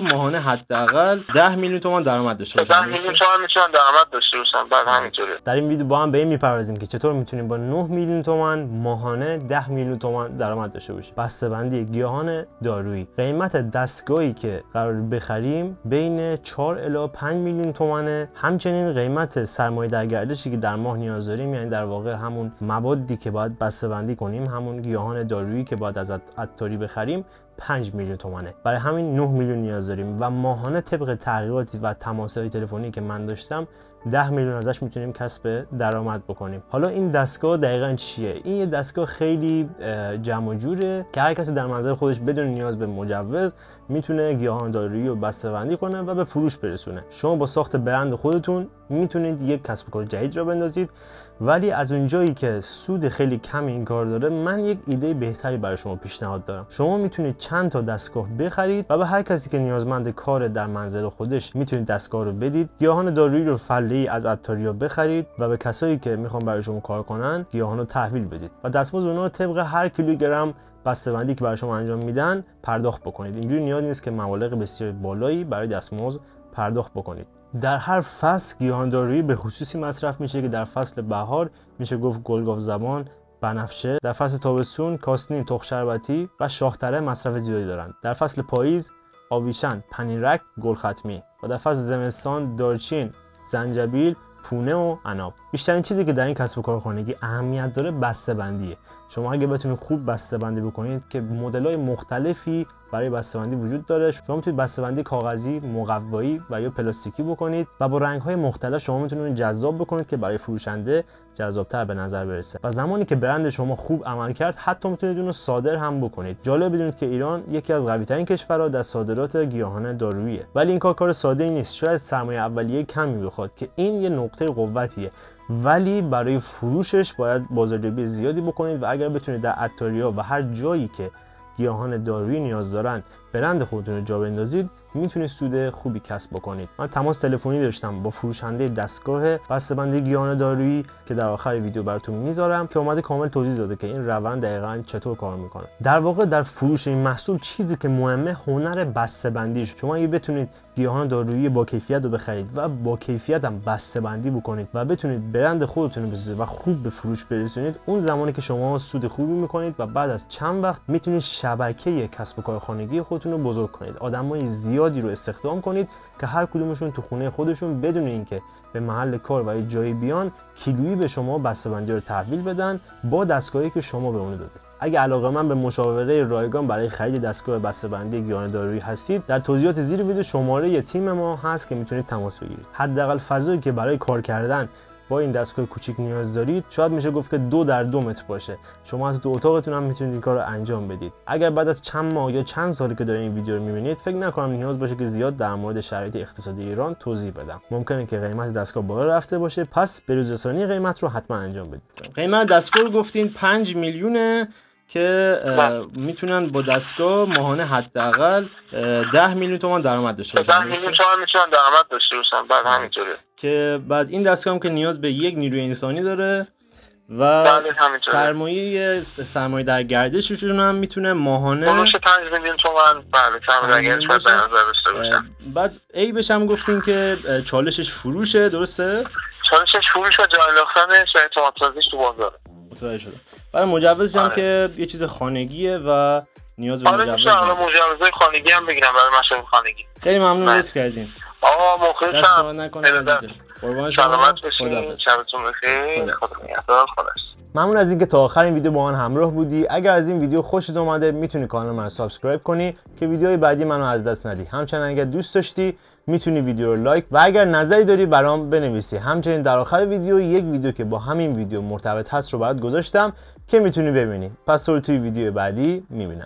ماهانه حداقل 10 میلیون تومان درآمد داشته باشن. 10 میلیون تومان میتونن درآمد داشته باشن. بعد همینطوره. در این ویدیو با هم به این میپردازیم که چطور میتونیم با 9 میلیون تومان ماهانه 10 میلیون تومان درآمد داشته باشیم. بسته‌بندی گیاهان دارویی. قیمت دستگاهی که قرار بخریم بین 4 الی 5 میلیون تومانه. همچنین قیمت سرمایه در گردشی که در ماه نیاز داریم، یعنی در واقع همون موادی که باید بسته‌بندی کنیم، همون گیاهان دارویی که باید از عطاری بخریم، 5 میلیون تومانه. برای همین 9 میلیون نیاز داریم و ماهانه طبق تحقیقاتی و تماس‌های تلفنی که من داشتم 10 میلیون ازش میتونیم کسب درآمد بکنیم. حالا این دستگاه دقیقاً چیه؟ این یه دستگاه خیلی جمع و جوره که هر کسی در منزل خودش بدون نیاز به مجوز میتونه گیاهان دارویی رو بسته‌بندی کنه و به فروش برسونه. شما با ساخت برند خودتون میتونید یک کسب و کار جدید را بندازید، ولی از اونجایی که سود خیلی کم این کار داره، من یک ایده بهتری برای شما پیشنهاد دارم. شما میتونید چند تا دستگاه بخرید و به هر کسی که نیازمند کار در منزل خودش میتونید دستگاه رو بدید. گیاهان دارویی رو فله‌ای از عطاریا بخرید و به کسایی که میخوان برای شما کار کنن گیاهان رو تحویل بدید و دستمزد اونها طبق هر کیلوگرم بسته‌بندی که برای شما انجام میدن پرداخت بکنید. اینجوری نیاز نیست که مبالغ بسیار بالایی برای دستمزد پرداخت بکنید. در هر فصل گیاهان دارویی به خصوصی مصرف میشه که در فصل بهار میشه گفت گلگاو زبان، بنفشه، در فصل تابستون کاسنین، تخم شربتی و شاهتره مصرف زیادی دارند. در فصل پاییز آویشن، پنیرک، گلختمی و در فصل زمستان دارچین، زنجبیل، پونه و عناب. بیشترین چیزی که در این کسب و کار خانگی اهمیت داره بسته‌بندیه. شما اگه بتونید خوب بسته‌بندی بکنید که مدل‌های مختلفی برای بسته‌بندی وجود داره، شما میتونید بسته‌بندی کاغذی، مقوایی و یا پلاستیکی بکنید و با رنگ‌های مختلف شما میتونید جذاب بکنید که برای فروشنده جذاب‌تر به نظر برسه. و زمانی که برند شما خوب عمل کرد، حتی میتونید اون رو صادر هم بکنید. جالب بدونید که ایران یکی از قوی‌ترین کشورها در صادرات گیاهان داروییه. ولی این کار ساده‌ای نیست. شاید سرمایه اولیه کمی بخواد که این یه نقطه قوتیه. ولی برای فروشش باید بازاریابی زیادی بکنید و اگر بتونید در عطاریا و هر جایی که گیاهان دارویی نیاز دارن برند خودتون رو جا بندازید، میتونید سود خوبی کسب بکنید. من تماس تلفنی داشتم با فروشنده دستگاه بسته‌بندی گیاهان دارویی که در آخر ویدیو براتون میذارم که اومده کامل توضیح داده که این روند دقیقاً چطور کار میکنه. در واقع در فروش این محصول چیزی که مهمه هنر بسته‌بندیش. شما اگه بتونید گیاهان دارویی با کیفیت رو بخرید و با کیفیت هم بسته‌بندی بکنید و بتونید برند خودتون رو بسازید و خوب به فروش برسونید، اون زمانی که شما سود خوبی میکنید و بعد از چند وقت میتونید شبکه کسب و کار خانگی خودتون رو بزرگ کنید. آدمای زیادی رو استخدام کنید که هر کدومشون تو خونه خودشون بدون اینکه به محل کار و جایی بیان کیلویی به شما بسته‌بندی رو تحویل بدن با دستگاهی که شما به اون دادید. اگه علاقه‌مند به مشاوره رایگان برای خرید دستگاه بسته‌بندی گیاهان دارویی هستید، در توضیحات زیر ویدیو شماره تیم ما هست که میتونید تماس بگیرید. حداقل فضایی که برای کار کردن با این دستگاه کوچیک نیاز دارید شاید میشه گفت که 2 در 2 متر باشه. شما حتی تو اتاقتون هم میتونید این کار رو انجام بدید. اگر بعد از چند ماه یا چند سالی که دارین این ویدیو رو میبینید، فکر نکنم نیاز باشه که زیاد در مورد شرایط اقتصادی ایران توضیح بدم. ممکنه که قیمت دستگاه بالا رفته باشه، پس بروزرسانی قیمت رو حتما انجام بدید. قیمت دستگاه رو گفتین 5 میلیونه که میتونن با دستگاه ماهانه حداقل 10 میلیون تومان درآمد داشته باشن. 10 میلیون تومان میتونن درآمد داشته باشن. بعد همینطوره که بعد این دستگاه هم که نیاز به یک نیروی انسانی داره و سرمایه در گردششون هم میتونه ماهانه 5 میلیون تومان سرمایه در گردش به نظر داشته باشن. بعد عیبش هم گفتین که چالشش فروشه، درسته؟ چالشش فروش و جای انداختنش و اعتماد سازیش تو بازاره. متوجه شدم. برای مجوزش هم که یه چیز خانگیه و نیاز به مجوز داره. مجوزهای خانگی هم بگیرم برای مشروب خانگی. خیلی ممنون لطف کردین. آقا مخلصم. قربان سلامت باشین. شبتون بخیر. خدا نگهدار. ممنون از اینکه تا آخر این ویدیو با من همراه بودی. اگر از این ویدیو خوشت اومده میتونی کانال من رو سابسکرایب کنی که ویدیوهای بعدی منو از دست ندی. همچنین اگر دوست داشتی میتونی ویدیو رو لایک و اگر نظری داری برام بنویسی. همچنین در آخر ویدیو یک ویدیو که با همین ویدیو مرتبط هست رو برات گذاشتم که میتونی ببینی. پس تو رو توی ویدیو بعدی میبینم.